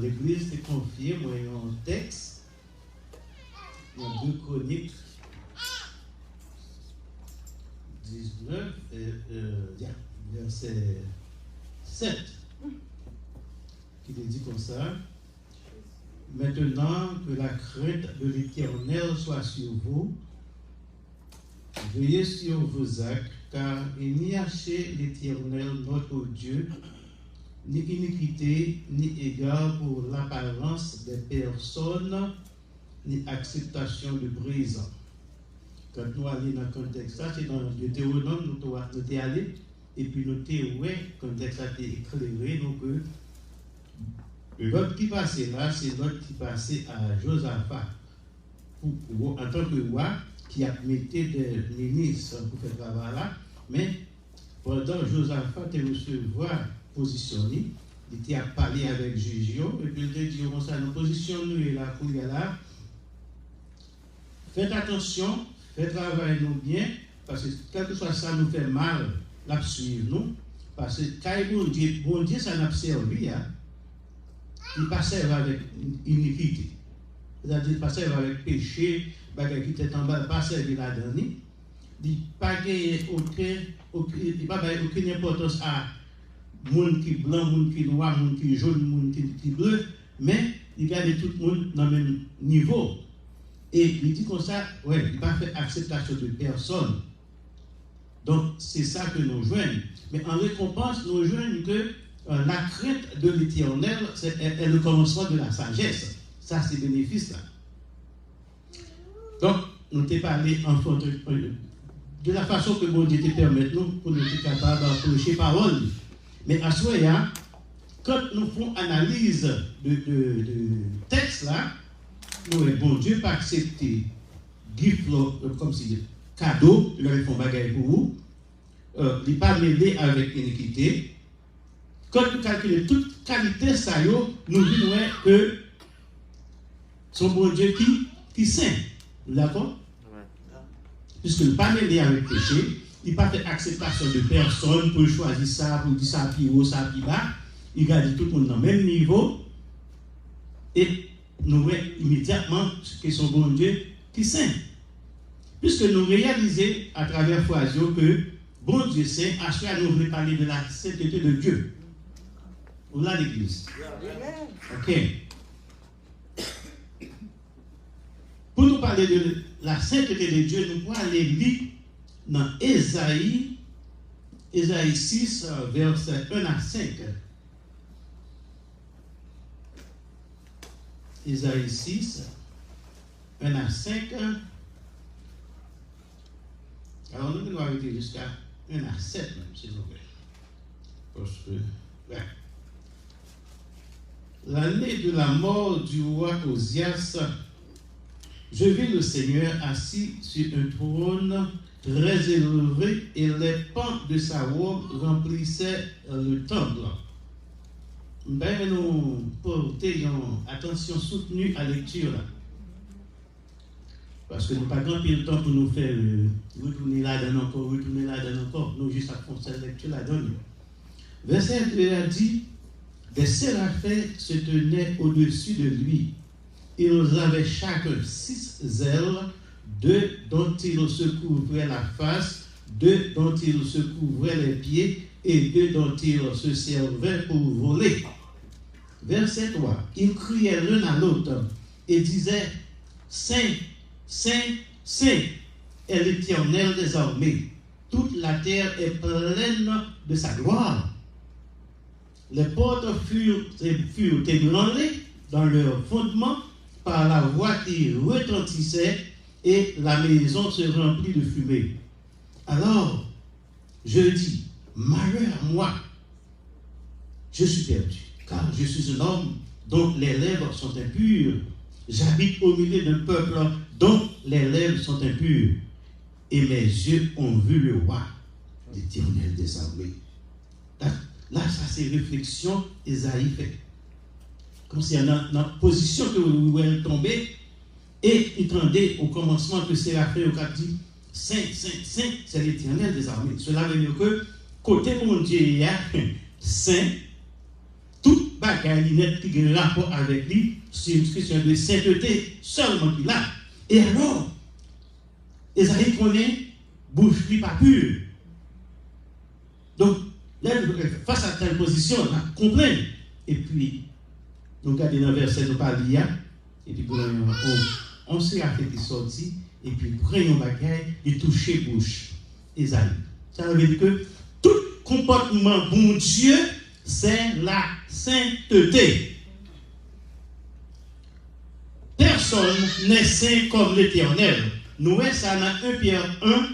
L'église est confiée, moi, un texte, dans 2 Chroniques 19, verset 7, qui dit comme ça. Maintenant que la crainte de l'Éternel soit sur vous, veillez sur vos actes, car il n'y a chez l'Éternel notre Dieu ni iniquité, ni égard pour l'apparence des personnes, ni acceptation de brise. Quand nous allons dans le contexte, c'est dans le Deutéronome, nous sommes allés, et puis nous sommes ouais, le contexte a été éclairé, donc l'autre qui passait là, c'est l'autre qui passait à Josaphat, en tant que roi, qui a mis des ministres pour faire travail là, mais pendant Josaphat et recevoir positionné, il a parlé avec Jugio, et puis il a dit, on s'est positionné là, pour y aller là. Faites attention, faites travailler nous bien, parce que quel que soit ça nous fait mal, la suivre nous, parce que quand bon Dieu, ça n'a pas servi, hein, il passe avec iniquité. C'est-à-dire, il passe avec péché, qui était en bas, pas servi là-dedans. Il n'a pas aucune importance à monde qui est blanc, monde qui est noir, monde qui est jaune, monde qui est bleu, mais il garde tout le monde dans le même niveau. Et il dit comme ça, ouais, il n'a pas fait acceptation de personne. Donc, c'est ça que nous joignons. Mais en récompense, nous joignons que la crainte de l'Éternel est le commencement de la sagesse. Ça, c'est bénéfice là. Donc, nous t'ai parlé de la façon que bon Dieu te permet nous pour nous être capables d'approcher parole. Mais à ce moment-là, quand nous faisons analyse de texte là, nous, bon Dieu pas accepter gift comme si cadeau, il font bagaille pour vous, il n'est pas mêlé avec iniquité. Quand nous calculons toute qualité, ça nous disons que son bon Dieu qui saint. D'accord? Puisque il n'est pas mêlé avec péché, il n'a pas fait acceptation de personne pour choisir ça, pour dire ça plus haut, ça plus bas. Il garde tout le monde dans le même niveau. Et nous voyons immédiatement que son bon Dieu qui saint. Puisque nous réalisons à travers Foisio que bon Dieu saint, à ce moment nous voulons parler de la sainteté de Dieu. Ou là l'église. Ok. Pour nous parler de la sainteté de Dieu, nous pouvons aller lire dans Ésaïe 6, versets 1 à 5. Ésaïe 6, 1 à 5. Alors nous allons arrêter jusqu'à 1 à 7 même, s'il vous plaît. Parce que, l'année de la mort du roi Osias, je vis le Seigneur assis sur un trône très élevé et les pans de sa robe remplissaient le temple. Ben, nous portions attention soutenue à la lecture là. Parce que nous n'avons pas grand le temps pour nous faire retourner là-dedans encore, retourner là-dedans encore. Nous juste à faire cette lecture là-dedans. Verset 2 a dit, des séraphins se tenaient au-dessus de lui. Ils avaient chacun 6 ailes, 2 dont ils se couvraient la face, 2 dont ils se couvraient les pieds, et 2 dont ils se servaient pour voler. Verset 3. Ils criaient l'un à l'autre et disaient, Saint, Saint, Saint est l'Éternel des armées. Toute la terre est pleine de sa gloire. Les portes furent ébranlées dans leur fondement par la voix qui retentissait et la maison se remplit de fumée. Alors, je dis, malheur à moi, je suis perdu, car je suis un homme dont les lèvres sont impures. J'habite au milieu d'un peuple dont les lèvres sont impures. Et mes yeux ont vu le roi, l'Éternel des armées. Là, ça c'est réflexion Esaïe fait. Comme si dans la position que vous voyez tomber, et il tendait au commencement que Séraphim a dit, Saint, Saint, Saint, c'est l'Éternel des armées. Cela veut dire que, côté mon Dieu, il y a Saint, tout bagaille net qui a un rapport avec lui, c'est une question de sainteté seulement qu'il a. Et alors, Esaïe connaît, bouche lui pas pure. Donc, là, face à telle position, on a compris. Et puis, nous regardons dans le verset, nous parlons d'IA, et puis on sait à fait qui sorti, et puis prenons bagaille et toucher bouche. Esaïe. Ça veut dire que tout comportement bon Dieu, c'est la sainteté. Personne n'est saint comme l'Éternel. Nous voyons ça dans 1 Pierre 1,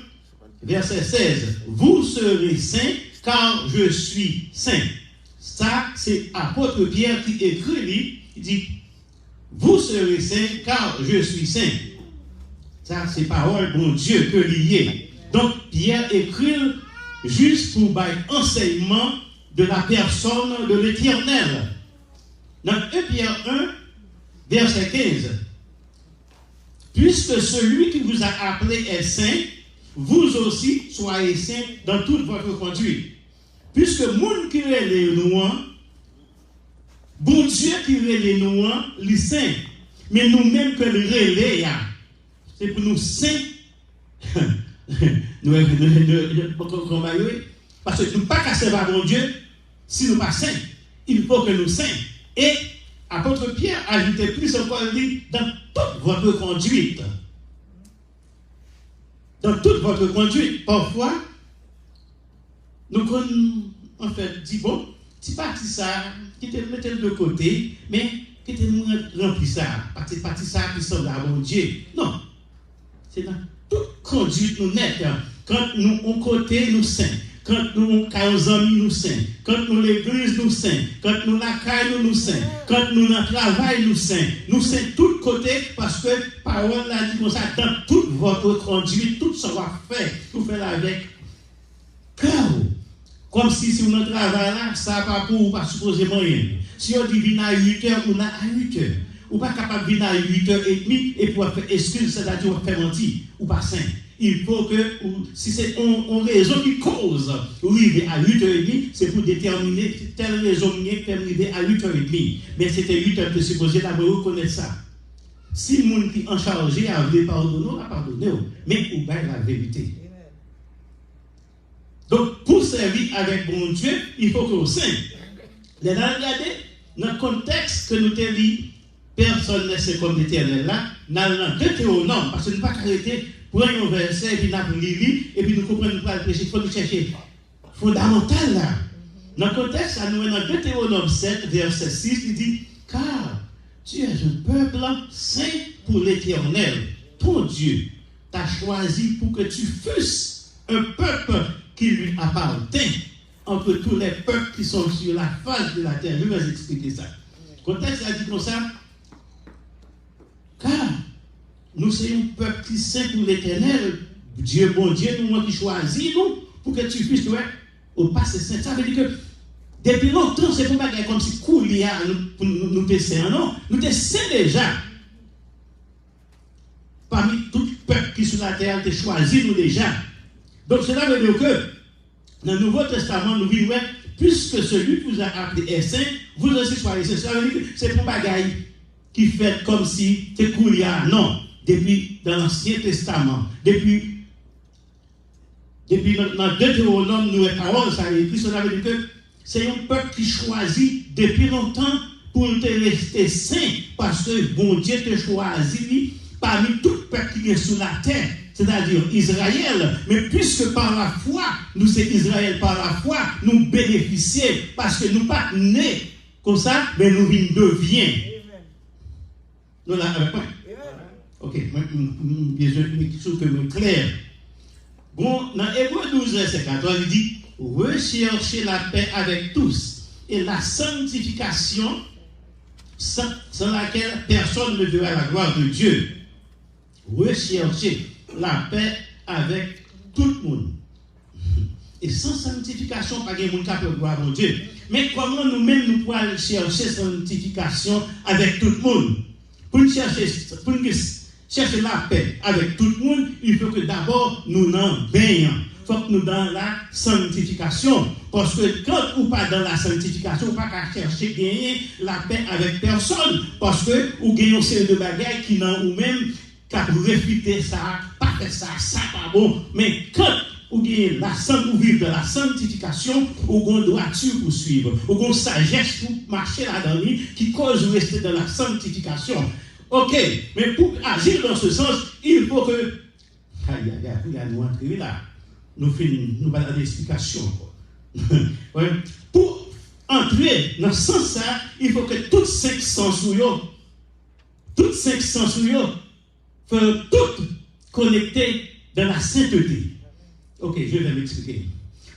verset 16. Vous serez saints car je suis saint. Ça, c'est apôtre Pierre qui écrit, il dit, vous serez saints car je suis saint. Ça, c'est parole bon Dieu que lié. Donc, Pierre écrit juste pour enseignement de la personne de l'Éternel. Dans 1 Pierre 1, verset 15. Puisque celui qui vous a appelé est saint, vous aussi soyez saints dans toute votre conduite. Puisque monde qui est les noirs, bon Dieu qui est les noirs, les saints. Mais nous-mêmes que le relais, c'est pour nous saints. Parce que nous ne pouvons pas casser par mon Dieu si nous ne sommes pas saints. Il faut que nous saints. Et apôtre Pierre ajoutait plus encore, il dit, dans toute votre conduite. Dans toute votre conduite. Parfois, nous en fait dit, bon, tu parti ça, qui te mettez de côté, mais qui te rempli ça, parti ça qui semble à mon Dieu. Non. C'est dans toute conduite nous nette. Quand nous on côté nous saints, quand nous nos amis nous saints, quand nous l'église nous saints, quand nous la caille nous saints, quand nous dans travail nous saints tout côté parce que parole l'a dit comme ça dans toute votre conduite, tout ça va faire, tout faire avec cœur. Comme si on travail là, ça pas pour pas supposer rien. Si on dit venir à 8h, on a à 8h. Ou pas capable de venir à 8h30 et pour faire excuse, c'est-à-dire pour faire mentir, ou pas saint. Il faut que, si c'est une raison qui cause, arriver à 8h30, c'est pour déterminer telle raison qui est arriver à 8h30. Mais c'était 8h que supposé d'abord reconnaître ça. Si le monde qui est en charge a voulu pardonner, on a pardonné. Mais ou bien la vérité. Donc, pour servir avec bon Dieu, il faut que nous saint. Regardez, dans le contexte que nous te dit, personne ne sait comme l'Éternel là, dans Deutéronome, parce que nous ne pouvons pas arrêter, prenons un verset, et puis nous lisons, et puis nous comprenons, nous pouvons pécher, il faut nous chercher fondamental là. Dans le contexte, nous dans Deutéronome 7, verset 6, il dit, car tu es un peuple saint pour l'Éternel, ton Dieu, t'a choisi pour que tu fusses un peuple qui lui appartient entre tous les peuples qui sont sur la face de la terre. Je vais vous expliquer ça. Le contexte a dit comme ça, car nous sommes un peuple qui saint pour l'Éternel, Dieu, bon Dieu, nous qui choisit nous pour que tu puisses au passé saint. Ça veut dire que depuis longtemps, c'est pas comme si Koulia nous te saint, non. Nous te saint déjà. Parmi tout peuple qui sur la terre te choisi nous déjà. Donc cela veut dire que dans le Nouveau Testament, nous vivons, puisque celui qui vous a appelé est saint, vous aussi soyez saint. Ça veut dire que c'est pour bagaille qui fait comme si c'est Koulia. Non. Depuis dans l'Ancien Testament, depuis dans Deutéronome, nous avons parole, ça écrit, cela veut dire que c'est un peuple qui choisit depuis longtemps pour te rester saint, parce que bon Dieu te choisit parmi tout peuple qui est sur la terre, c'est-à-dire Israël. Mais puisque par la foi, nous c'est Israël par la foi, nous bénéficions, parce que nous pas nés comme ça, mais nous deviens. Nous l'avons pas. Ok, je suis clair. Bon, dans Hébreu 12, verset 14, il dit, recherchez la paix avec tous et la sanctification sans laquelle personne ne verra la gloire de Dieu. Recherchez la paix avec tout le monde. Et sans sanctification, pas de monde qui peut gloire à Dieu. Mais comment nous-mêmes nous pouvons chercher sanctification avec tout le monde? Pour chercher la paix avec tout le monde, il faut que d'abord nous n'en baignons. Il faut que nous dans la sanctification. Parce que quand ou pas dans la sanctification, ou pas qu'à chercher gagner la paix avec personne. Parce que ou gagnez une série de bagages qui n'ont ou même qu'à réfuter ça, pas faire ça, ça pas bon. Mais quand ou gagnez ou vivre dans la sanctification, ou gon droiture pour suivre, ou gon sagesse pour marcher là-dedans, qui cause de rester dans la sanctification. Ok, mais pour agir dans ce sens, il faut que. Aïe, aïe, aïe, nous entrer là. Nous finissons, nous allons l'explication. Pour entrer dans ce sens-là, il faut que toutes 5 sens soient toutes connectées dans la sainteté. Ok, je vais m'expliquer.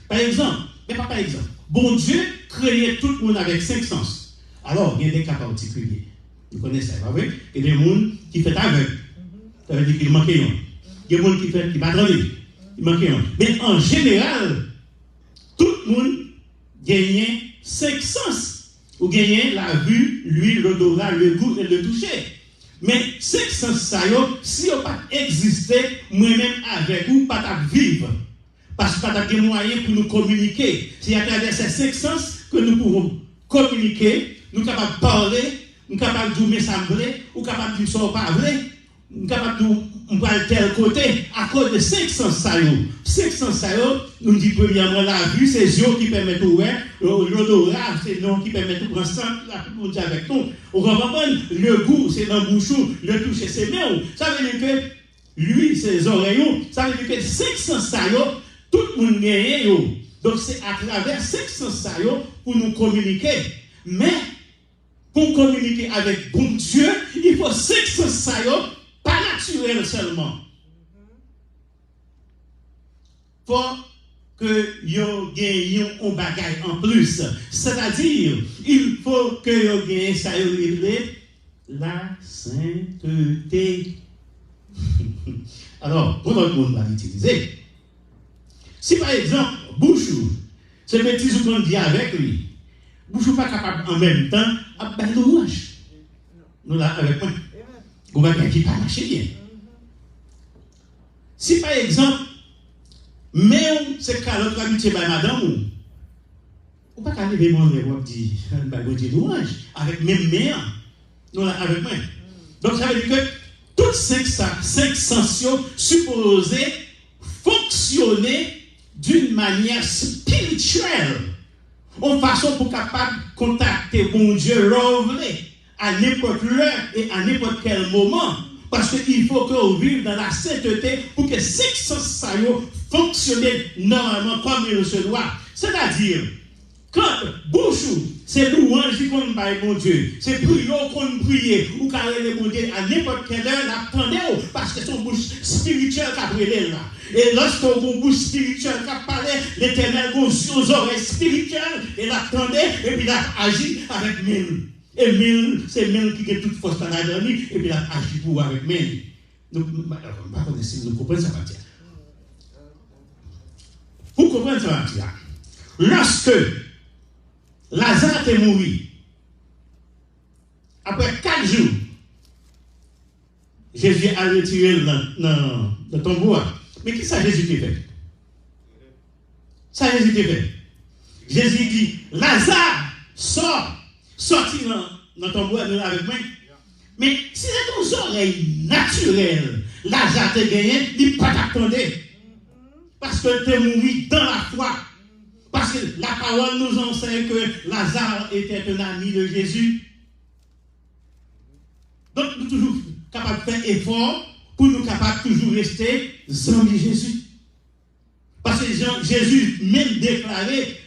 Par exemple, mais pas par exemple, bon Dieu créait tout le monde avec 5 sens. Alors, il y a des cas particuliers. Vous connaissez ça, pas vrai? Il y a des gens qui font aveugle. Ça veut dire qu'il manque un. Il y a des gens qui font qui pas il manque un. Mais en général, tout le monde gagne 5 sens. Vous gagnez la vue, l'huile, l'odorat, le goût et le toucher. Mais 5 sens, ça, si vous pas existé, moi-même avec vous, pas à vivre. Parce que pas de moyens pour nous communiquer. C'est à travers ces 5 sens que nous pouvons communiquer, nous sommes capables de parler, nous sommes capables de dire ça vrai, ou capables de dire ça pas vrai, nous sommes capables de dire tel côté, à cause de 5 sens. 5 sens, nous disons premièrement la vue, c'est les yeux qui permettent de voir, l'odorat, c'est les noms qui permettent de prendre ça, avec nous. On comprend le goût, c'est dans le bouchon, le toucher, c'est bien. Ça veut dire que lui, c'est les oreilles, ça veut dire que 5 sens, tout le monde gagne. Donc c'est à travers 5 sens pour nous communiquer. Mais pour communiquer avec bon Dieu, il faut 5 sens pas naturel seulement. Pour que vous gagniez un bagage en plus. C'est-à-dire, il faut que vous gagniez ça, la sainteté. Alors, pour notre monde va l'utiliser. Si par exemple, Bouchou, ce petit souvent dit avec lui, Bouchou n'est pas capable en même temps à faire l'ouvrage. Nous là avec moi. Vous voyez qui pas marcher bien. Si par exemple, même c'est qu'à l'autre habitué par madame, ou pas qu'à lever mon rêve, dit, vous dites l'ouvrage, avec même mère, nous là avec moi. Donc ça veut dire que toutes 5 sens supposés fonctionner d'une manière spirituelle, en façon pour capable de contacter bon Dieu, l'enlever à n'importe l'heure et à n'importe quel moment. Parce qu'il faut qu'on vive dans la sainteté pour que 5 sens fonctionnent normalement comme il se doit. C'est-à-dire, quand Bouchou, c'est louange qu'on parle bon Dieu, c'est prière qu'on prie, ou qu'on le bon Dieu à n'importe quelle heure, l'attendez, parce que son bouche spirituelle qui a brûlé là. Et lorsqu'on a une bouche spirituelle qui a parlé, l'Éternel a aux oreilles spirituelles, et l'attendait, et puis il a agi avec mille. Et mille, c'est mille qui a toute force dans la dernière, et puis il a agi pour avec mille. Donc, nous comprenons ça, Mathia. Vous comprenez ça, Mathia? Lorsque Lazare est mort, après 4 jours, Jésus a retiré dans le tombeau. Mais qui ça Jésus qui fait? Ça Jésus qui fait. Jésus dit, Lazare, sorti dans le tombeau avec moi. Mais si c'est ton oreille naturelle, Lazare te gagné, il ne pas t'attendre. Parce que tu es mort dans la foi. Parce que la parole nous enseigne que Lazare était un ami de Jésus. Donc, nous sommes toujours capables de faire effort pour nous capables de toujours rester amis de Jésus. Parce que Jésus même déclaré,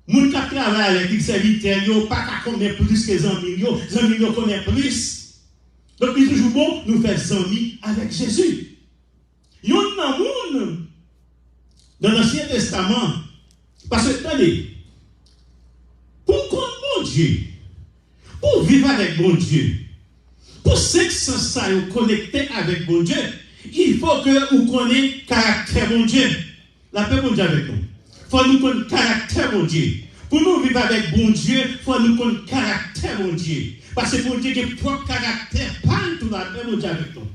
nous qui travaillons avec les serviteurs, ils n'ont pas qu'à connaître plus que les amis connaissent plus. Donc, il est toujours bon nous faire amis avec Jésus. Il y a un monde dans l'Ancien Testament. Parce que, attendez, pour connaître mon Dieu, pour vivre avec mon Dieu, pour ça connecter avec mon Dieu, il faut que vous connaissiez le caractère mon Dieu. La paix mon Dieu avec nous. Il faut nous connaître le caractère mon Dieu. Pour nous vivre avec bon Dieu, il faut nous connaître le caractère mon Dieu. Parce que mon Dieu a propre caractère, parle tout la paix mon Dieu avec nous.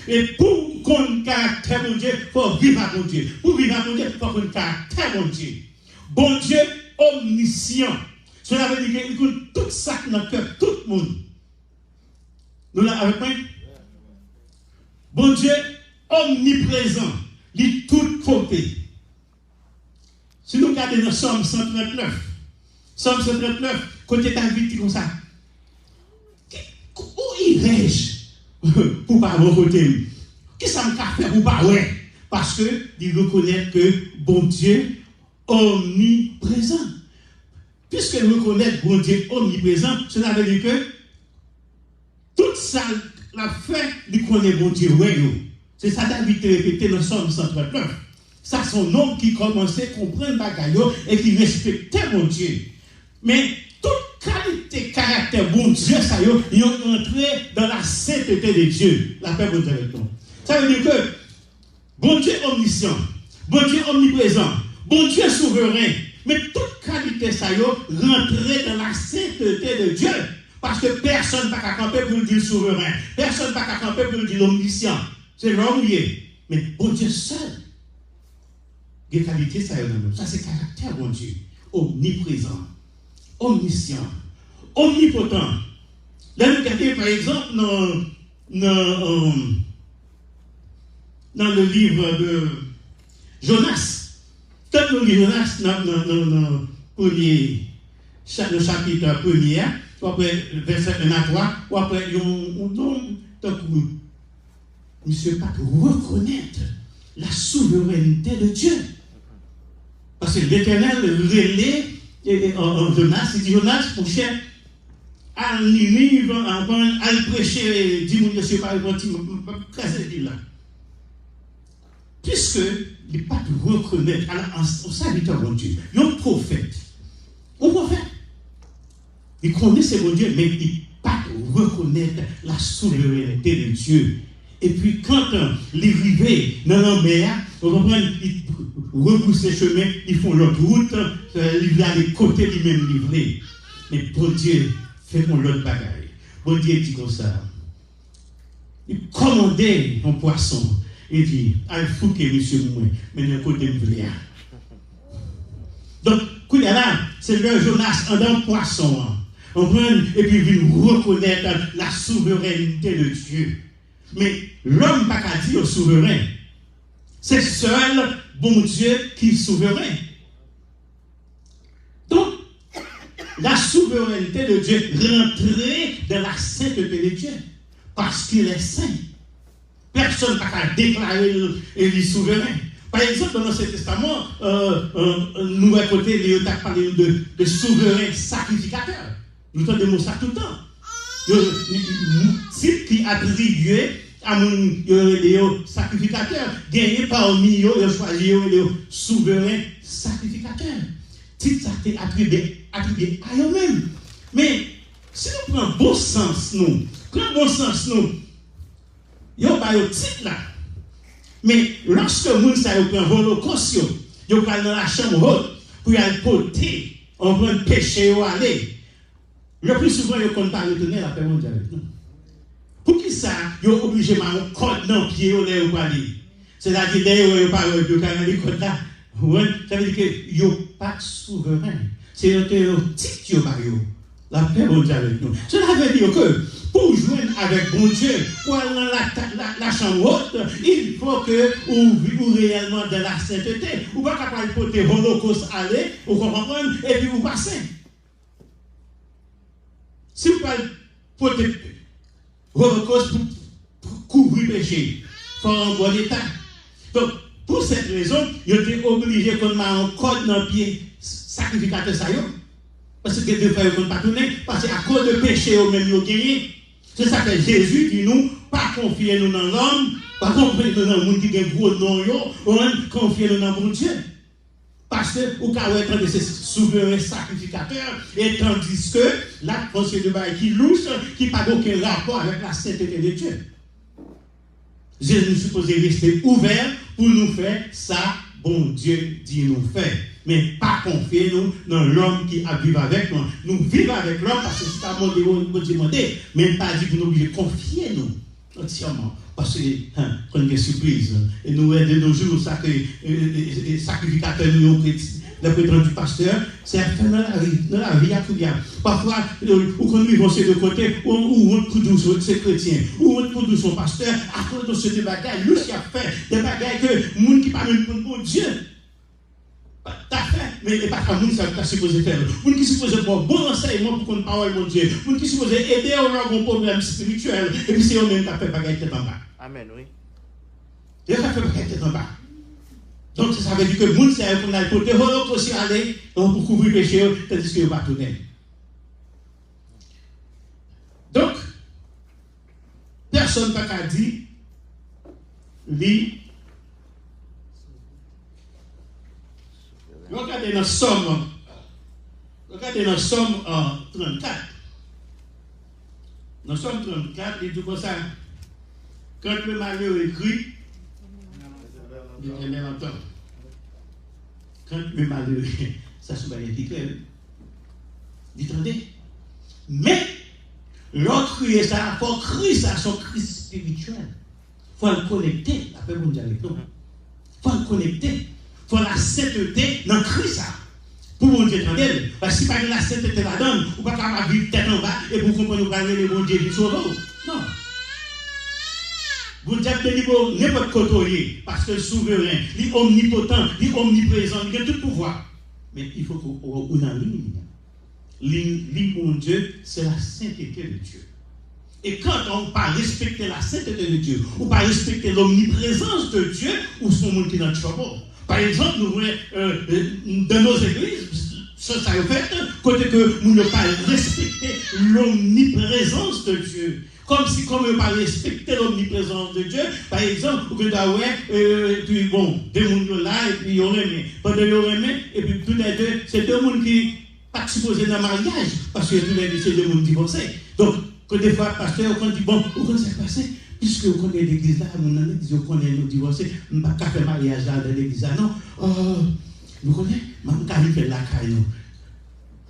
Et pour connaître le caractère mon Dieu, il faut vivre avec mon Dieu. Pour vivre avec mon Dieu, il faut connaître le caractère mon Dieu. Bon Dieu omniscient. Cela veut dire qu'il écoute tout ça dans le cœur, tout le monde. Nous l'avons avec moi? Bon Dieu omniprésent, il tout côté. Si nous regardons dans Somme 139, côté David, dit comme ça. Où irais-je pour pas mon côté? Qu'est-ce que ça me fait pour pas ouais? Parce que il reconnaît que bon Dieu omniprésent. Puisque nous reconnaissons bon Dieu omniprésent, cela veut dire que tout ça, la fait, il connaît bon Dieu. C'est ça David répété dans Somme 139. Ça, son homme qui commençait à comprendre bagaille et qui respectait mon Dieu. Mais toute qualité, caractère, bon Dieu, ça y est, ils ont entré dans la sainteté de Dieu. La paix, bon Dieu avec nous. Ça veut dire que bon Dieu omniscient, bon Dieu omniprésent, bon Dieu souverain, mais toute qualité, ça y est, rentrer dans la sainteté de Dieu. Parce que personne ne peut camper pour le dire souverain. Personne ne peut camper pour le dire omniscient. C'est l'homme lié. Mais bon Dieu seul. Des qualités, ça y est dans nous. Ça, c'est caractère, bon Dieu. Omniprésent, omniscient, omnipotent. Là, nous regardons, par exemple, dans le livre de Jonas. Quand nous lisons Jonas, dans le chapitre 1er, ou après verset 1 à 3, ou après, on monsieur pas reconnaître la souveraineté de Dieu. Parce que l'Éternel relève en Jonas, il dit Jonas, mon cher, à Ninive, à prêcher, dis-moi, je ne sais pas, je là. Puisque il n'est pas de reconnaître, alors en serviteur de Dieu, un prophète, il connaît ce bon Dieu, mais il n'est pas de reconnaître la souveraineté de Dieu. Et puis quand les rivets dans la mer, vous comprenez, ils repoussent les chemins, ils font l'autre route, ils vont aller côté lui-même livré. Mais bon Dieu fait mon l'autre bagaille. Bon Dieu dit comme ça. Il commandait un poisson. Il dit, il faut que monsieur moi, mais d'un côté me vient. Donc, là, c'est le Jonas en un poisson. Et puis il reconnaître la souveraineté de Dieu. Mais l'homme n'a pas dit au souverain. C'est seul bon Dieu qui est souverain. Donc, la souveraineté de Dieu rentrer dans la sainteté de Dieu. Parce qu'il est saint. Personne n'a pas déclaré qu'il est souverain. Par exemple, dans l'Ancien Testament, nous à côté, il y a parlé de souverain sacrificateur. Nous avons des mots ça tout le temps. Type qui attribué à mon sacrificateur, gagné parmi eux, il choisi le souverain sacrificateur. Type ça a été attribué à eux-mêmes. Mais si nous prenons bon sens, il y a un titre là. Mais lorsque nous avons un holocauste, nous allons dans la chambre haute pour y aller porter, on va péché ou aller. Le plus souvent, ils ne comptent pas retourner la paix mondiale avec nous. Pour qui ça, ils sont obligés de mettre un code dans le pied ou l'air ou pas aller. C'est-à-dire, d'ailleurs, ils ne parlent pas de code là. Ça veut dire qu'ils n'ont pas de souverain. C'est un titre qui est la paix mondiale avec nous. Cela veut dire que pour jouer avec bon Dieu, pour aller dans la chambre haute, il faut que vous vivez réellement dans la sainteté. Vous ne pouvez pas porter holocauste aller, vous comprenez, et puis vous passez. Si vous parlez pour holocauste pour couvrir le péché, il faut un bon état. Donc, pour cette raison, il était obligé qu'on mette un code dans le pied sacrificateur. Parce que des fois, ils ne peuvent pas tourner, parce qu'à cause de péché, ils ont même gagné. C'est ça que Jésus dit nous, pas confier nous dans l'homme, pas confier nous dans le monde qui a un gros nom, confier nous dans mon Dieu. Parce que, au cas où être de ces souverains sacrificateurs, et tandis que la pensée de bail qui louche, qui n'a pas aucun rapport avec la sainteté de Dieu. Jésus est supposé rester ouvert pour nous faire ça, bon Dieu dit nous faire. Mais pas confier nous dans l'homme qui a vécu avec nous. Nous vivons avec l'homme parce que c'est un monde où nous demandons, mais pas dit que nous obligés de confier nous entièrement. Parce que, qu'on a des surprises. Et nous, de nos jours, sacrificateurs, nous les prétendus pasteurs, c'est à faire dans la vie à Koulia. Parfois, ou quand ils vont se de côté, ou on pour nous c'est chrétien, ou on pour nous son pasteur, à cause de ce bagages, lui qui a fait des bagages que les gens qui parlent pour bon Dieu, t'as fait, mais pas comme nous, ça t'as supposé faire. Les gens qui supposé pour bon enseignement pour qu'on parle bon Dieu, les gens qui supposé aider à avoir un problème spirituel, et puis c'est eux-mêmes qui ont fait bagages tête en bas. Amen, oui. Ils ont fait bagages tête en bas. Donc ça veut dire que les gens c'est qu'on a le côté holocauste aller pour couvrir le péché, tandis qu'ils ne pas tourner. Donc, personne n'a pas dit, regardez dans Somme 34. Dans Somme 34, il dit comme ça, quand le malheur écrit, il dit même en temps. Quand le malheur, ça se met écrit, il dit, attendez, mais l'autre crier ça, il faut crier ça, son cri spirituel. Il faut le connecter, la paix mondiale avec nous. Il faut le connecter. Il faut la sainteté dans le cri ça. Pour mon Dieu, attendez, parce que si pas de la sainteté là-dedans, ou pas capable de vivre tête en bas et pour comprendre nous parler de mon Dieu qui sauve. Non. Vous dites que n'importe côté, parce que le souverain, il est omnipotent, il est omniprésent, il a tout pouvoir. Mais il faut qu'on ait une ligne. Ligne pour mon Dieu, c'est la sainteté de Dieu. Et quand on ne pas respecter la sainteté de Dieu, ou pas respecter l'omniprésence de Dieu, ou son monde qui est dans le trouble. Par exemple, nous voyons dans nos églises, ça a fait, côté que nous ne pas respecter l'omniprésence de Dieu. Comme si, comme on ne pas respecter l'omniprésence de Dieu, par exemple, vous avez puis bon, deux mondes là, et puis ils ont aimé. Pendant qu'ils ont aimé, et puis tous les deux, c'est deux mondes qui pas supposés dans le mariage, parce que tous les deux, c'est deux mondes divorcés. Donc, quand des fois, pasteur, on dit, bon, comment ça s'est passé? Puisque vous connaissez l'église là, vous connaissez nous divorcer, nous ne pouvons pas faire mariage là dans l'église là, non. Vous connaissez, même quand il fait la caille,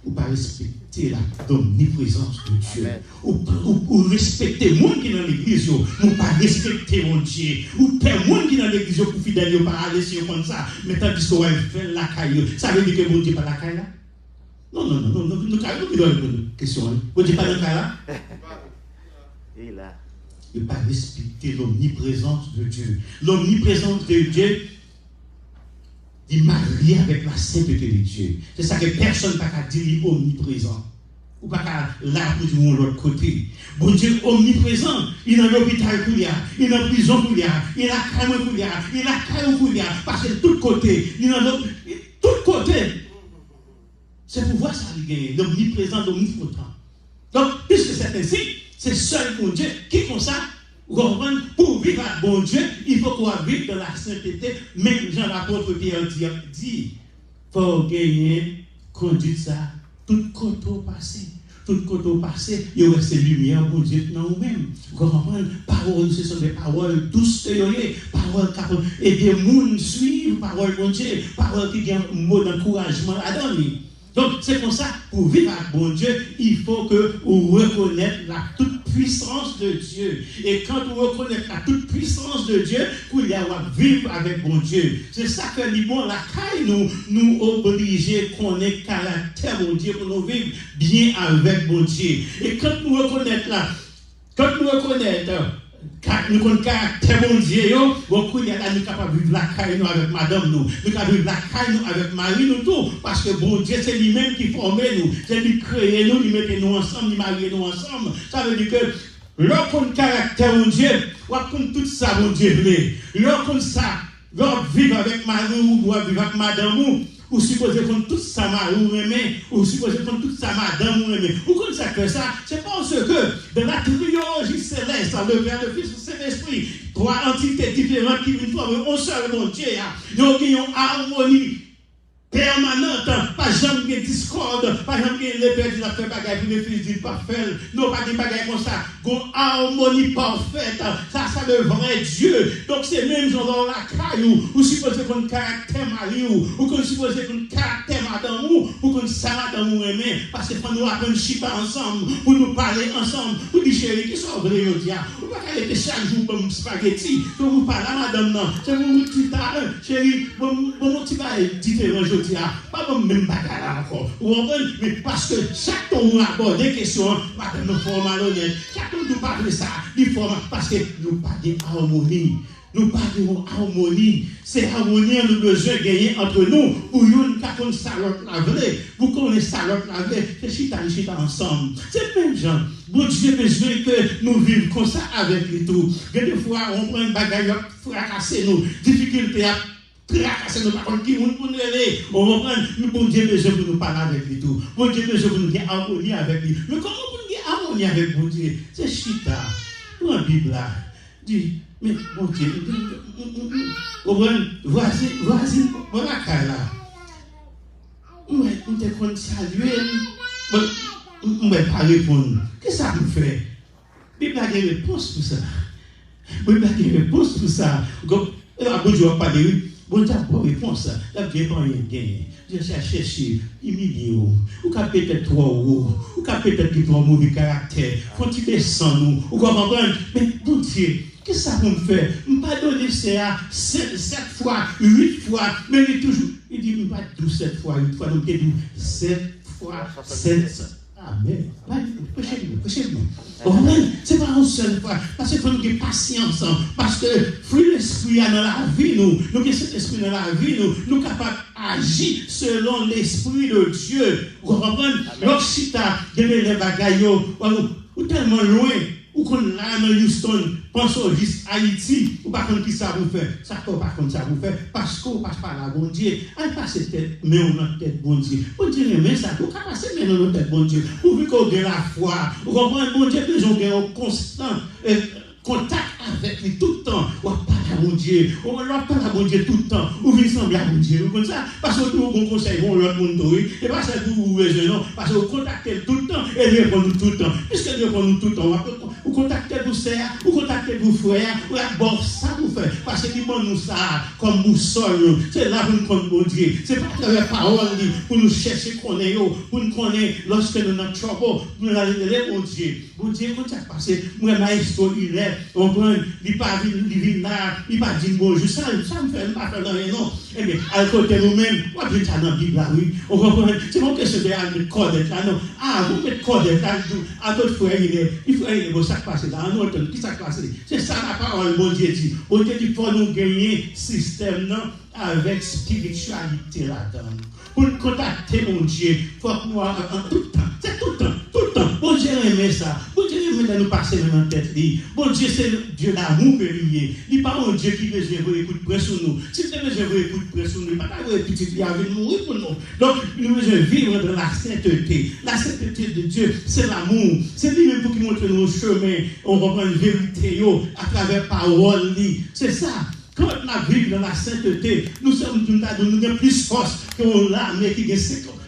vous ne pas respecter la omniprésence de Dieu. Ou respecter le monde qui est dans l'église, vous ne pas respecter mon Dieu. Ou faire le monde qui est dans l'église pour fidèle, vous ne pas aller sur comme ça. Mais tandis que vous fait la caille, ça veut dire que mon Dieu n'est pas la caille là? Non, nous devons répondre une question. Vous ne dites pas dans la caille là? Et là. Ne pas respecter l'omniprésence de Dieu. L'omniprésence de Dieu est mariée avec la sainteté de Dieu. C'est ça que personne ne peut dire omniprésent. Ou pas là pour dire l'autre côté. Bon Dieu omniprésent, il est dans l'hôpital qu'il y a, il est dans la prison qu'il y a, il est dans la caille qu'il y a, il est dans la caille qu'il y a, parce que de tous côtés, il est dans tous côtés. C'est pour voir ça, l'omniprésent, l'omnipotent. Donc, puisque c'est ainsi, c'est seul mon Dieu qui font ça. Pour vivre avec bon Dieu, il faut qu'on vive dans la sainteté. Même Jean-L'apôtre Pierre dit, il faut gagner, conduire ça, tout côté passé. Tout côté passé, il y a ces lumières, bon Dieu, dans nous-mêmes. Vous comprenez? Paroles, ce sont des paroles douces, paroles qui aident les gens à suivre, paroles, bon Dieu, paroles qui ont un mot d'encouragement à donner. Donc, c'est comme ça, pour vivre avec bon Dieu, il faut que vous reconnaissez la toute-puissance de Dieu. Et quand vous reconnaissez la toute-puissance de Dieu, vous allez vivre avec bon Dieu. C'est ça que dit, bon, la caille nous oblige à connaître le caractère bon Dieu pour nous vivre bien avec bon Dieu. Et quand nous reconnaissons là, quand nous reconnaissons nous connaissons caractère bon Dieu, beaucoup il y a là nous capables de vivre la caille nous avec madame nous capables de vivre la caille nous avec Marie nous tout, parce que bon Dieu c'est lui-même qui forme nous, c'est lui créer nous, lui mettre nous ensemble, lui marier nous ensemble. Ça veut dire que lorsqu'on caractère bon Dieu, on connaît tout ça bon Dieu voulait. Lorsqu'on ça, l'on vivre avec Marie ou vivre avec madame ou supposez qu'on tout ça ou aimé, ou supposez qu'on tout ça madame ou aimé. Ou comme ça que ça, c'est parce que dans la trilogie céleste, le Père, le Fils, le Saint-Esprit, trois entités différentes qui forment un seul bon Dieu, ils ont une harmonie permanente, pas jamais de discorde, pas jamais de les pères fait bagaille pour les fils disent parfait, non pas des bagailles comme ça, une harmonie parfaite, ça c'est le vrai Dieu. Donc c'est même genre dans la caillou, ou supposez qu'on caractère Marie ou qu'on supposez qu'on caractère madame ou qu'on ça madame ou aimé, parce que quand nous apprenons chipa ensemble, pour nous parler ensemble, pour dire chérie, qui sont vrais aujourd'hui, ou pas qu'elle était chaque jour comme spaghetti, pour vous parler à madame non, c'est mon petit chérie, mon petit bail différent. dis, pas même bagarre encore. Vous comprenez? Mais parce que chaque temps où on aborde des questions, nous formons malhonnête. Chaque temps où nous parlons de ça, nous formons parce que nous parlons d'harmonie. Nous parlons d'harmonie. C'est harmonie que nous besoin de gagner entre nous. Pour nous, nous ça l'autre la vraie. Vous connaissez ça l'autre la vraie. C'est chita ensemble. C'est même gens. Bon Dieu besoin que nous vivions comme ça avec les tout. Des fois, on prend une bagarre, fracasser nous. Difficulté à fracasser nous. Par contre, qui nous lever. On va prendre. Bon Dieu besoin que nous parler avec les tout. Bon Dieu besoin que nous ayons harmonie avec lui. Mais comment nous ayons harmonie avec bon Dieu? C'est chita. Dans la Bible là, dit. Mais bon Dieu, voici, voilà là. On te compte saluer, on ne va pas répondre. Qu'est-ce que ça nous fait? Il n'y a pas de réponse pour ça. Il n'y a pas de réponse pour ça. Bon Dieu n'a pas de réponse. Bon Dieu n'a pas de réponse. Là, Dieu n'a pas rien gagné. Dieu a cherché, humilié. Ou qu'a peut-être trop haut. Ou qu'a peut-être trop mauvais caractère. Quand tu descends nous, ou comment prendre. Mais bon Dieu. Qu'est-ce que ça vous fait? Je ne vais pas donner ça 7 fois, 8 fois, mais il toujours. Il dit, je ne vais pas 12, 7 fois, 8 fois, donc il dit 7 fois, 7. Amen. Prêchez-nous. C'est pas une seule fois. Parce qu'il faut nous avoir patience. Parce que fruit l'esprit dans la vie, nous avons cet esprit dans la vie, nous sommes capables d'agir selon l'esprit de Dieu. Vous comprenez? L'Occitane, les bagailles, ou tellement loin. Ou qu'on l'a dans Houston, pensons juste Haïti, ou par contre qui ça vous fait, ça par contre ça vous fait, parce qu'on passe par la bon Dieu, on passe tête, mais on a tête bon Dieu. Bon Dieu, mais ça, on peut passer mais on a tête bon Dieu. Pourvu qu'on ait la foi, vous comprenez, bon Dieu, que j'en ai un constant contact avec lui tout le temps. On parle à mon Dieu, on parle à mon Dieu tout le temps, on vit sembler à mon Dieu, comme ça, parce que tout bon conseil, on l'autre monde, et pas ça que vous raisonnez, parce que vous contactez tout le temps, et lui répond tout le temps. Puisque lui répond tout le temps, vous contactez vos sœurs, vous contactez vos frères, vous d'abord ça vous fait, parce qu'il demande nous ça comme boussole, c'est là pour nous connaître mon Dieu, c'est pas à travers la parole pour nous chercher qu'on est, pour nous connaître lorsque nous sommes en trouble, pour nous aller mon Dieu. Mon Dieu, quand ça passe, moi, maestro, il est, on prend, il pas vient là, il pas dit bonjour, ça me fait pas faire rien, non. Eh bien, à côté nous-mêmes, on va dans la Bible là, oui, on comprend, c'est mon question de mettre cordette là, non. Ah, vous mettez cordette là, à votre frère, il faut aller, bon, ça passe là, en autre, qui ça passe là. C'est ça la parole, mon Dieu dit. Mon Dieu dit, pour nous gagner système, non, avec spiritualité là-dedans. Pour nous contacter, mon Dieu, il faut que nous, en tout le temps, c'est tout le temps. Bon Dieu aime ça. Bon Dieu aime nous passer dans la tête. Bon Dieu, c'est Dieu d'amour que lui. Il n'est pas un Dieu qui veut jouer coup de près sur nous. Si tu veux jouer coup de près sur nous, il ne va pas jouer petit vie avec nous pour nous. Donc, nous devons vivre dans la sainteté. La sainteté de Dieu, c'est l'amour. C'est lui-même pour qu'il montre nos chemins. On reprend une vérité à travers parole. C'est ça. Quand on vit dans la sainteté, nous avons plus force que l'armée qui gagne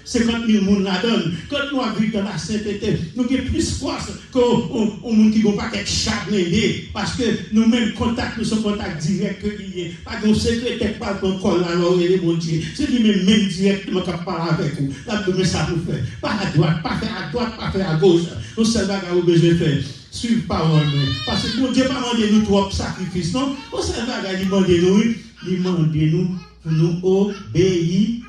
50 000 personnes la donne. Quand nous vivons dans la sainteté, nous avons plus force qu'au monde qui n'a pas quelque charné. Parce que nous-mêmes, nous sommes en contact direct que lié. Pas de secrétaire, pas de col à l'oreille, mon Dieu. C'est lui-même directement qui parle avec vous. Là, nous ça vous fait. Pas à droite, pas faire à droite, pas faire à gauche. Nous sommes là où besoin de faire. Suivre parole. Parce que mon Dieu n'a pas demandé nous trop sacrifices, non? Nous sommes là où il demande nous pour nous obéir,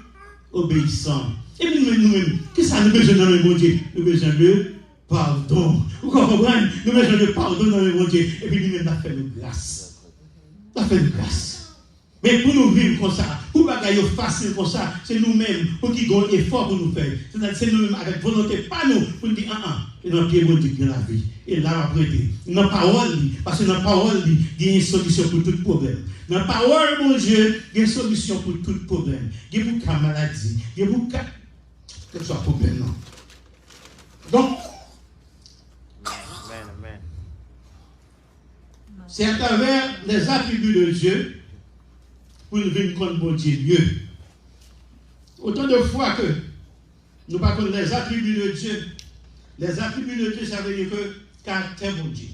obéissants. Et puis nous-mêmes, qu'est-ce que ça nous besoin dans le bon Dieu? Nous besoin de pardon. Vous comprenez? Nous besoin de pardon dans le bon Dieu. Et puis nous-mêmes, nous fait de grâce. Nous fait de grâce. Mais pour nous vivre comme ça, pour ne pas gagner facile comme ça, c'est nous-mêmes pour qui avons un effort pour nous faire. C'est nous-mêmes avec volonté, pas nous, pour nous dire, et dans le pied, mon Dieu, dans la vie. Et là, on va prêter. Dans la parole, parce que dans la parole, il y a une solution pour tout problème. Dans la parole, mon Dieu, il y a une solution pour tout problème. Il y a beaucoup de maladies, il y a beaucoup de quel soit problème, non. Donc, c'est à travers les attributs de Dieu pour nous vivre contre bon Dieu mieux. Autant de fois que nous parlons des attributs de Dieu, les attributs de Dieu, ça veut dire que caractère bon Dieu.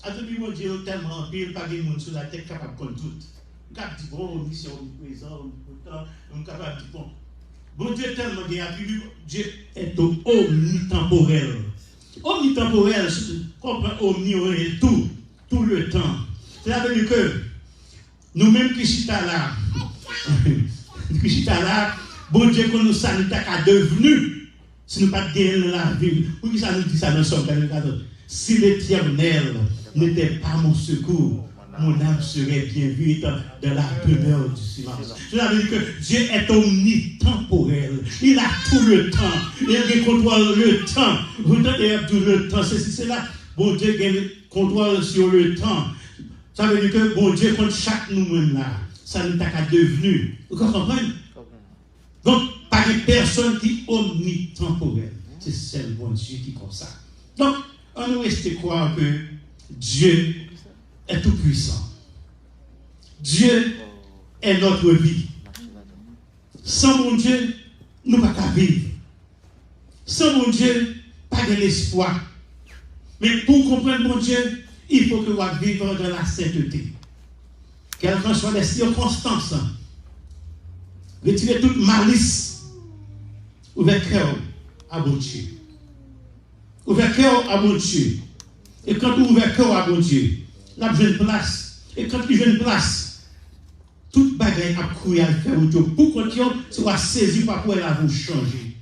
Attributs bon Dieu tellement pile, pas de monde sur la tête capable de contre tout. Nous avons dit bon, mission, présent, pourtant, nous sommes capables de dire bon. Bon Dieu tellement bien attribué, Dieu est omnitemporel. Omnitemporel, comprend omni, tout le temps. Cela veut dire que nous-mêmes qui sommes là, Chita là, bon Dieu, qu'on nous ça nous t'a devenu, si nous pas gagné la vie. Pour qui ça nous dit ça dans Somme 44? Si l'Éternel n'était pas mon secours, mon âme serait bien vite dans la demeure du silence. Cela veut dire que Dieu est omnitemporel. Il a tout le temps. Il contrôle le temps. Vous entendez tout le temps. C'est là. Bon Dieu contrôle sur le temps. Ça veut dire que bon Dieu contre chaque nous-mêmes là. Ça nous a devenu. Vous comprenez? Donc, pas une personne qui est omnitemporelle. C'est seul bon Dieu qui est comme ça. Donc, on nous reste croire que Dieu est tout puissant. Dieu est notre vie. Sans mon Dieu, nous ne pouvons pas vivre. Sans mon Dieu, pas de l'espoir. Mais pour comprendre mon Dieu, il faut que nous vivions dans la sainteté. Quelles que soient les circonstances, retirer toute malice, ouvert cœur à mon Dieu. Ouvert cœur à mon Dieu. Et quand vous ouvrez cœur à mon Dieu, là, vous avez une place. Et quand vous avez une place, toute bagaille a couru à faire au Dieu. Pour continuer, soit saisi par pour elle vous changer.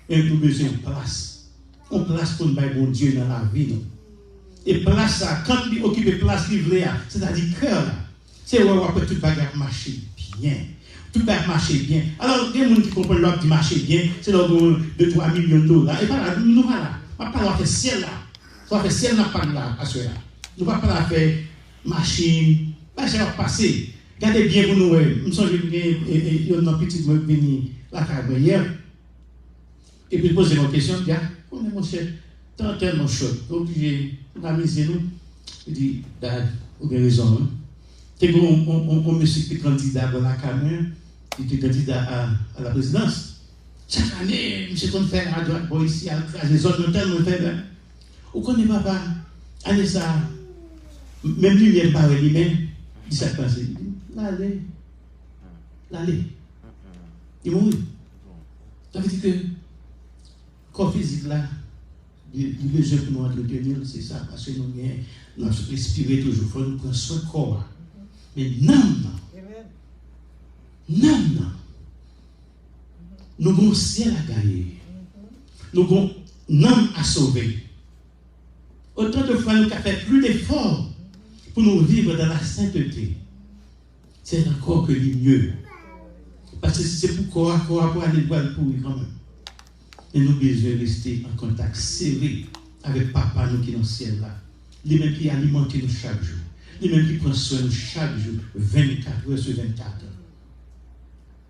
Et nous avons besoin de place. On place pour nous bon Dieu dans la vie. Non? Et place ça, quand vous occupez place livrée, c'est-à-dire cœur là, c'est où on peut toute bagaille marcher bien. Tout bagaille marcher bien. Alors, il y a des gens qui comprennent l'autre qui marche bien, c'est là 2-3 millions de dollars. Et pas là, nous voilà. On ne va pas faire ciel là. On va faire ciel n'a pas là, à ce là. Nous ne va pas faire machine. Ça va passer. Regardez bien pour nous. Je me sens que il y a une petite venu la carrière hier. Et puis poser une question. Je dis, on est mon cher, tellement chaud. Donc, j'ai amusé nous. Je dis, vous avez raison. C'est qu'on monsieur qui est candidat dans la carrière, qui était candidat à la présidence. Chaque année, monsieur qu'on fait à droite, bon, ici, à les autres, tellement fait. Vous connaissez pas, allez ça, même lui, il parle lui-même, il s'est passé. L'allez. Il mourit. Ça veut dire que le corps physique là, le besoin pour nous entretenir, c'est ça, parce que nous respirons toujours, il faut nous prendre soin du corps. Mais non. Nous avons un ciel à gagner. Nous avons un âme à sauver. Autant de fois nous avons fait plus d'efforts pour nous vivre dans la sainteté. C'est encore que le mieux. Parce que c'est pour aller voir le pourri quand même. Et nous devons rester en contact serré avec Papa nous qui est dans le ciel là. Lui-même qui alimente nous chaque jour. Lui-même qui prend soin de nous chaque jour, 24 heures sur 24 heures.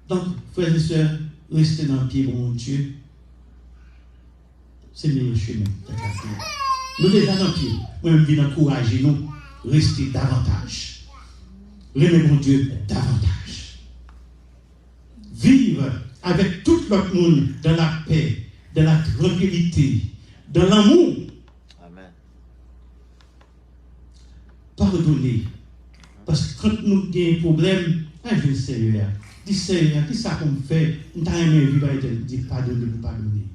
Donc, frères et sœurs, restez dans le pied, mon Dieu. C'est le meilleur chemin. Nous déjà dans le pied. Moi-même, je viens d'encourager nous, rester davantage. Remet mon Dieu davantage. Vivre avec tout l'autre monde dans la paix, dans la tranquillité, dans l'amour. Amen. Pardonner. Parce que quand nous avons un problème, je dis Seigneur, qui ça qu'on fait? Nous avons aimé vivre avec Dieu, pardonner pour pardonner.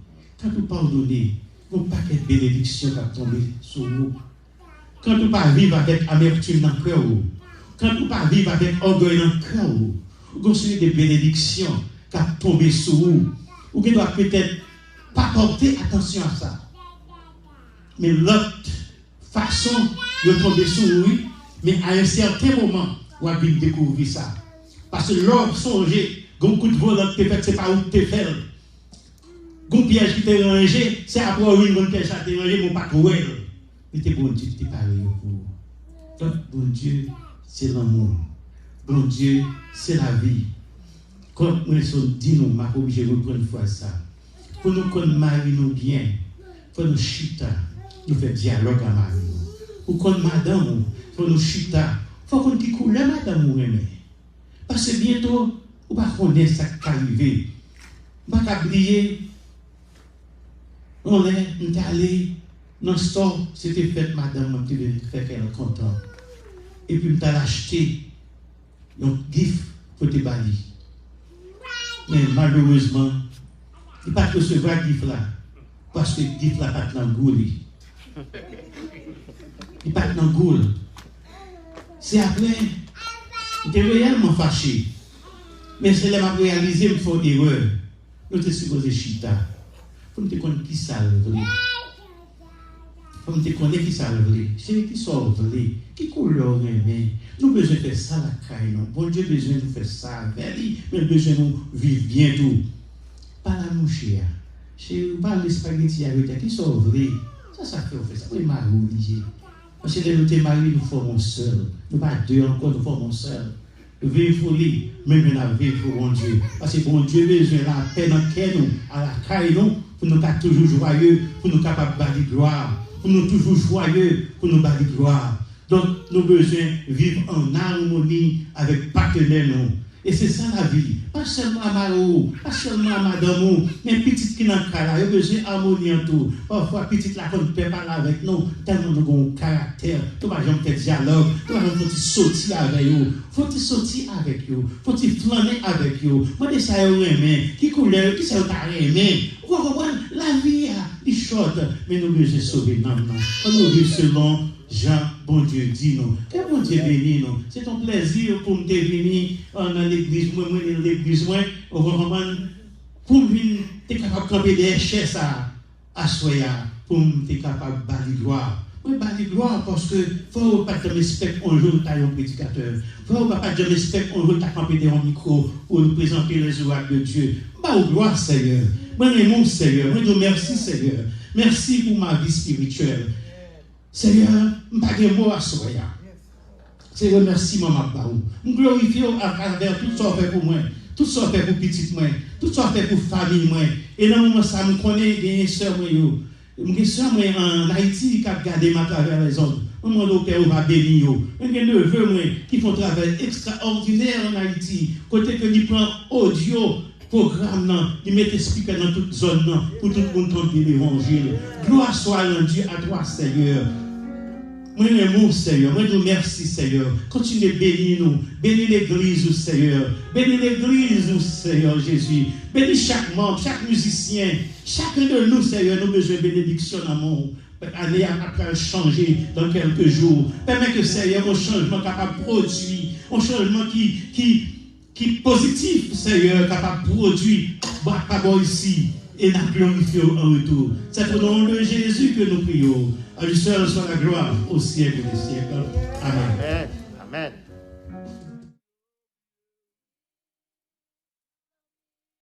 Quand nous pardonnons, nous n'avons pas de bénédiction qui a tombé sur nous. Quand nous ne pas vivre avec amertume dans le cœur, quand nous ne pas vivre avec orgueil dans le cœur, nous avons des bénédictions qui a tombé sur nous. Ou qui doit peut-être pas porter attention à ça. Mais l'autre façon de tomber sur nous, mais à un certain moment, on va découvrir ça. Parce que l'or songer, un coup de volant que tu fait, c'est pas où tu fais. Un piège qui t'est rangé, c'est après une piège qui t'est rangé, mon pas trouvé. Mais t'es bon Dieu, t'es pareil pour. Donc, bon Dieu, c'est l'amour. Bon Dieu, c'est la vie. Quand nous sommes dit, nous, ma obligé de reprendre une fois ça. Pour nous qu'on marie nous bien, pour nous chita, nous faire dialogue à Marie. Pour qu'on madame, pour nous chita, faut qu'on dit coule madame ou aimé. Parce que bientôt, on va connaître ça qui arrive. On va oublier. On est allé dans le store, c'était fait madame qui devait faire qu'elle est contente. Et puis on a acheté un gif pour te balayer. Mais malheureusement, il ne peut pas recevoir le gif là. Parce que le gif là n'est pas dans le goût. Il n'est pas dans le goût. C'est après, il était réellement fâché. Mais c'est là que je réalisé qu'il faut erreur. Nous sommes supposés chita. Pour nous connaître qui ça le vrai. Pour nous connaître qui ça le vrai. C'est qui ça le vrai. Qui couleur mais nous avons besoin de faire ça la caille. Bon Dieu besoin de faire ça avec lui. Mais besoin de vivre bien tout. Pas la mouche. Je parle de spaghetti avec toi. Qui ça le vrai. Ça fait ça. Oui, mari obligé. Parce que nous sommes mariés, nous formons seuls. Nous pas deux encore, nous formons seuls. Vivre pour lui, même nous vivre pour mon Dieu. Parce que bon Dieu besoin de la paix dans le cœur, à la caille, pour nous être toujours joyeux, pour nous capables de battre gloire, pour nous toujours joyeux, pour nous battre gloire. Donc, nous avons besoin de vivre en harmonie avec partenaires. Et c'est ça la vie. Pas seulement à Marou, pas seulement à Madame, mais petite qui n'a pas là, il y a besoin d'harmonie en tout. Parfois, petite là, qu'on ne peut pas parler avec nous, tellement nous avons un caractère, tout le monde fait dialogue, tout le monde faut sortir avec eux, faut sortir avec eux, faut flâner avec eux. Moi, ça y est, qui couleur, qui ça y est, vous comprenez, la vie est short, mais nous devons sauver nous. Nous vivons selon Jean, bon Dieu dit nous. Que bon Dieu bénit nous. C'est un plaisir pour me venir dans l'église, moi, dans l'église, moi, pour me venir, être capable de camper des chaises à soya, pour me être capable de bâtir gloire. Oui, bâtir gloire parce que faut pas te respecter un jour, tu as un prédicateur. Faut pas te respecter un jour, tu as campé un micro pour nous présenter les oracles de Dieu. Bah, gloire, Seigneur. Moi, mon Seigneur. Moi, merci, Seigneur. Merci pour ma vie spirituelle. Seigneur, je ne sais pas mot à soya. Seigneur, merci, maman. Je glorifie à travers tout ce que fait pour moi, tout ce que fait pour petite moi, tout ce que fait pour famille moi. Et dans le moment ça, je connais des soeurs moi. Mes soeurs en Haïti qui ont gardé ma travers les autres. Je me demande où va bénir. Je me neveux qui font un travail extraordinaire en Haïti. Côté que ils prennent audio. Programme, ils mettent speaker dans toute zone pour tout le monde entendre l'évangile. Gloire soit rendue à toi, Seigneur. Moi, l'amour, Seigneur. Moi, nous merci, Seigneur. Continue de bénir nous. Bénis l'église, Seigneur. Bénis l'église, Seigneur Jésus. Bénis chaque membre, chaque musicien. Chacun de nous, Seigneur, nous avons besoin de bénédiction dans le monde. Année après changer dans quelques jours. Permets que, Seigneur, un changement capable de produire. Un changement qui positif, Seigneur, capable de produire, pas ici, et n'a glorifié en retour. C'est au nom de Jésus que nous prions. À lui seul soit la gloire au siècle des siècles. Amen. Amen.